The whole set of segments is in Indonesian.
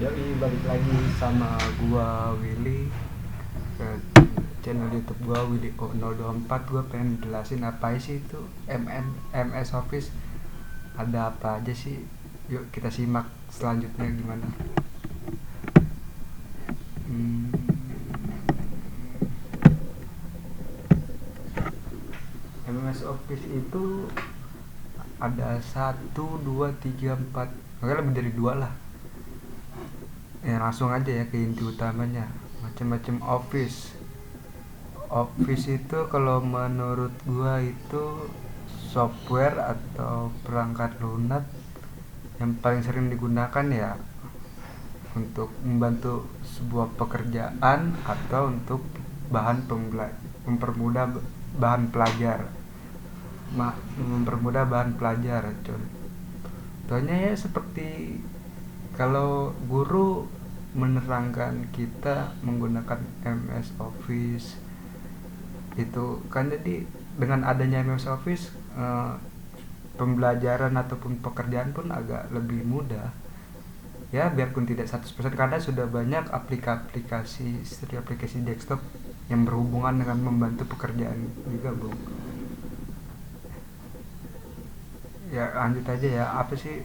Yoi, balik lagi sama gua Willy ke channel YouTube gua Willy O024. Gua pengen jelasin apa sih itu MS Office, ada apa aja sih. Yuk kita simak selanjutnya gimana. hmm, MS Office itu ada satu dua tiga empat, mungkin lebih dari dua lah. Ya langsung aja ya ke inti utamanya. Macam-macam office itu kalau menurut gua itu software atau perangkat lunak yang paling sering digunakan ya untuk membantu sebuah pekerjaan atau untuk mempermudah bahan pelajar mempermudah bahan pelajar. Contohnya ya seperti kalau guru menerangkan kita menggunakan MS Office itu kan, jadi dengan adanya MS Office pembelajaran ataupun pekerjaan pun agak lebih mudah ya, biarpun tidak 100% karena sudah banyak aplikasi desktop yang berhubungan dengan membantu pekerjaan juga, Bro. Ya lanjut aja ya, apa sih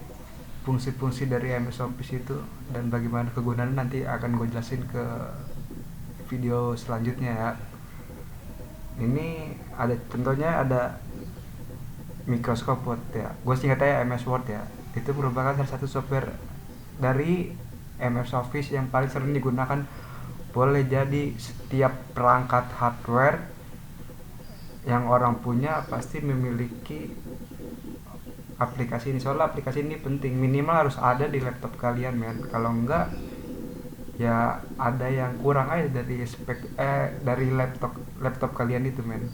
fungsi-fungsi dari MS Office itu dan bagaimana kegunaannya nanti akan gue jelasin ke video selanjutnya ya. Ini ada contohnya, ada Microsoft Word ya, gue singkatnya MS Word ya. Itu merupakan salah satu software dari MS Office yang paling sering digunakan. Boleh jadi setiap perangkat hardware yang orang punya pasti memiliki aplikasi ini. Soalnya aplikasi ini penting, minimal harus ada di laptop kalian, men. Kalau enggak ya ada yang kurang aja dari dari laptop kalian itu, men.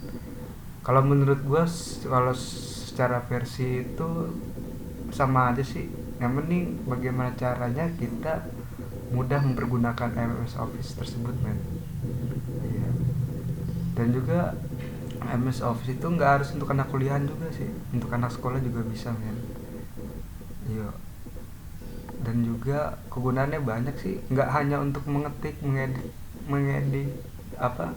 Kalau menurut gue, kalau secara versi itu sama aja sih. Yang penting bagaimana caranya kita mudah mempergunakan MS Office tersebut, men. Iya. Dan juga MS Office itu nggak harus untuk anak kuliahan juga sih, untuk anak sekolah juga bisa, men. Iya. Dan juga kegunaannya banyak sih, nggak hanya untuk mengetik, mengedit apa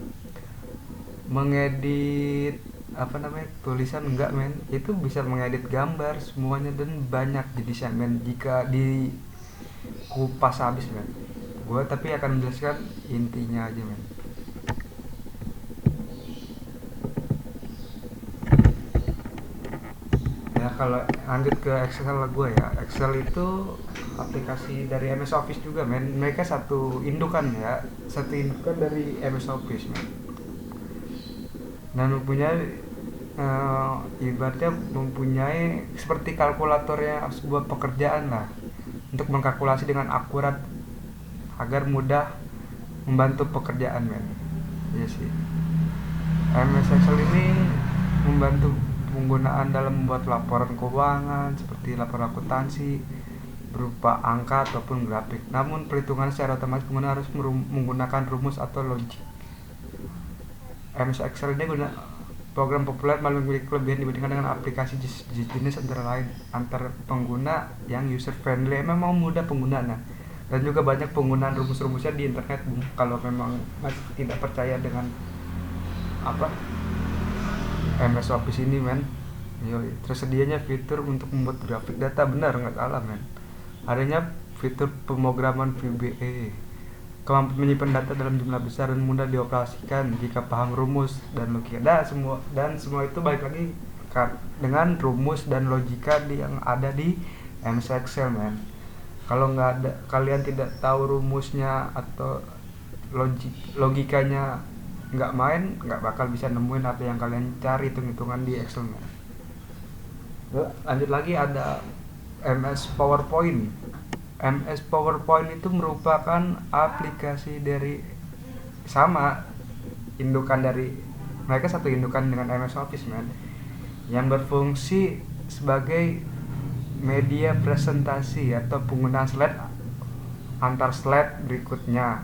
mengedit apa namanya tulisan, enggak, men. Itu bisa mengedit gambar semuanya dan banyak jenisnya, men, jika di kupas habis, men. Gue tapi akan menjelaskan intinya aja, men. Ya kalau lanjut ke Excel gue ya, Excel itu aplikasi dari MS Office juga, men. Mereka satu indukan ya, satu indukan dari MS Office, men. Dan mempunyai ibaratnya mempunyai seperti kalkulatornya sebuah pekerjaan lah, untuk mengkalkulasi dengan akurat agar mudah membantu pekerjaan, men. Iya sih. MS Excel ini membantu penggunaan dalam membuat laporan keuangan seperti laporan akuntansi berupa angka ataupun grafik. Namun perhitungan secara otomatis pengguna harus menggunakan rumus atau logik. MS Excel ini program populer malah memiliki kelebihan dibandingkan dengan aplikasi jenis antara lain antar pengguna yang user friendly, memang mudah penggunaannya, dan juga banyak penggunaan rumus-rumusnya di internet. Kalau memang masih tidak percaya dengan apa MS Office ini, men. Yoi. Tersedianya fitur untuk membuat grafik data, benar, nggak salah, men. Adanya fitur pemrograman VBA, kemampuan menyimpan data dalam jumlah besar dan mudah dioperasikan jika paham rumus dan logika. Semua itu balik lagi dengan rumus dan logika yang ada di MS Excel, man. Kalau nggak ada, kalian tidak tahu rumusnya atau logikanya, nggak bakal bisa nemuin apa yang kalian cari hitung-hitungan di Excel, man. Lanjut lagi ada MS PowerPoint. MS PowerPoint itu merupakan aplikasi dari sama indukan dari mereka, satu indukan dengan MS Office, man, yang berfungsi sebagai media presentasi atau penggunaan slide antar slide berikutnya.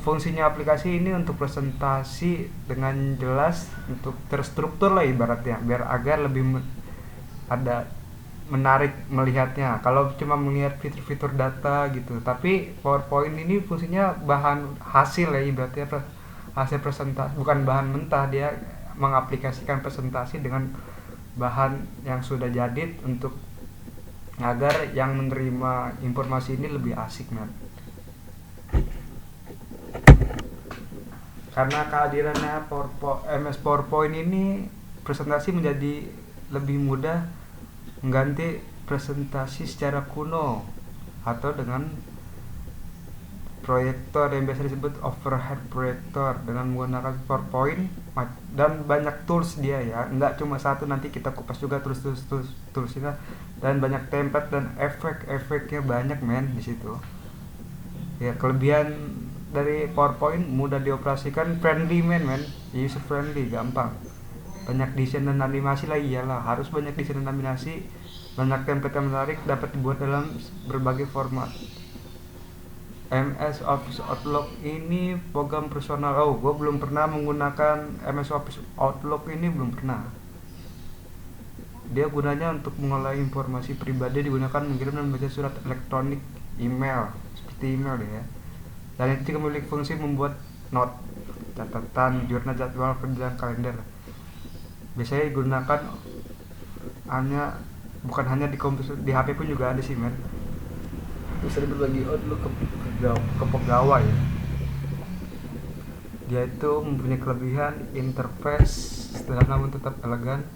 Fungsinya aplikasi ini untuk presentasi dengan jelas, untuk terstruktur lah ibaratnya, biar agar lebih ada menarik melihatnya kalau cuma melihat fitur-fitur data gitu. Tapi PowerPoint ini fungsinya bahan hasil ya, ibaratnya hasil presentasi, bukan bahan mentah. Dia mengaplikasikan presentasi dengan bahan yang sudah jadi untuk agar yang menerima informasi ini lebih asik, men. Karena kehadirannya MS PowerPoint ini, presentasi menjadi lebih mudah mengganti presentasi secara kuno atau dengan proyektor yang biasa disebut overhead proyektor dengan menggunakan PowerPoint. Dan banyak tools dia ya, nggak cuma satu, nanti kita kupas juga toolsnya, dan banyak template dan efeknya banyak, men, di situ. Ya, kelebihan dari PowerPoint mudah dioperasikan, friendly, men, user friendly, gampang. Banyak desain dan animasi lah, iyalah harus banyak desain dan animasi. Banyak template yang menarik dapat dibuat dalam berbagai format. MS Office Outlook ini program personal. Oh, gue belum pernah menggunakan MS Office Outlook ini, belum pernah. Dia gunanya untuk mengolah informasi pribadi, digunakan mengirim dan membaca surat elektronik, email, seperti email deh ya. Dan itu juga memiliki fungsi membuat note, catatan, jurnal, jadwal kerja, kalender. Biasanya digunakan bukan hanya di komputer, di HP pun juga ada sih, men. Bisa berbagi Outlook ke pegawai ya. Dia itu mempunyai kelebihan interface sederhana namun tetap elegan,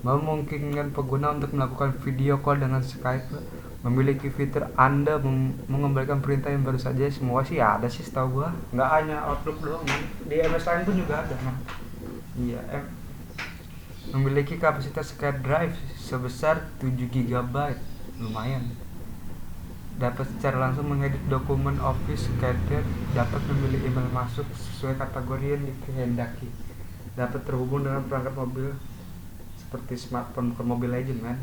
memungkinkan pengguna untuk melakukan video call dengan Skype, memiliki fitur Anda mengembalikan perintah yang baru saja. Semua sih ada sih setahu gua, nggak hanya Outlook doang, di MS lain pun juga ada, man. Iya, memiliki kapasitas SCAD drive sebesar 7 GB, lumayan. Dapat secara langsung mengedit dokumen Office, SCAD, dapat memilih email masuk sesuai kategori yang dikehendaki, dapat terhubung dengan perangkat mobil seperti smartphone ke Mobile Legends, man.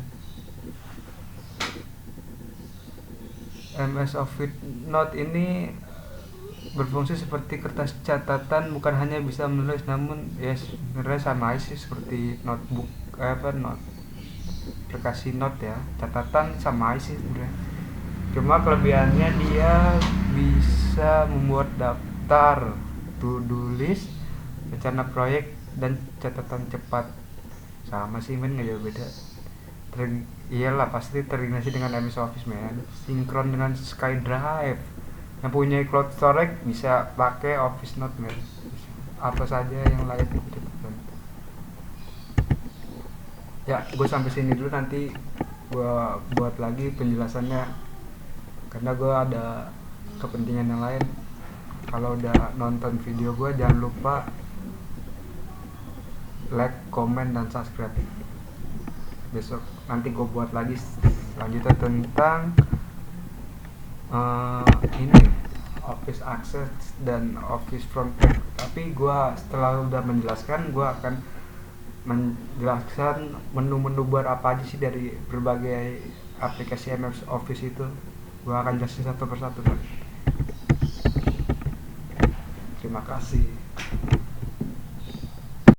MS Office Note ini berfungsi seperti kertas catatan, bukan hanya bisa menulis namun ya sebenarnya sama aja sih seperti notebook, note aplikasi note ya, catatan sama aja sih sebenarnya. Cuma kelebihannya dia bisa membuat daftar, to-do list, rencana proyek, dan catatan cepat. Sama sih, men, nggak jauh beda. Iyalah pasti terintegrasi dengan MS Office, men. Sinkron dengan SkyDrive. Yang punya cloud storage bisa pakai Office Note, men. Apa saja yang layak dibutuhkan. Ya, gue sampai sini dulu, nanti gue buat lagi penjelasannya karena gue ada kepentingan yang lain. Kalau udah nonton video gue, jangan lupa like, comment, dan subscribe. Besok nanti gue buat lagi selanjutnya tentang ini Office Access dan Office Front End. Tapi gue setelah udah menjelaskan, gue akan menjelaskan menu-menu buat apa aja sih dari berbagai aplikasi MS Office itu. Gue akan jelasin satu persatu, kan. Terima kasih.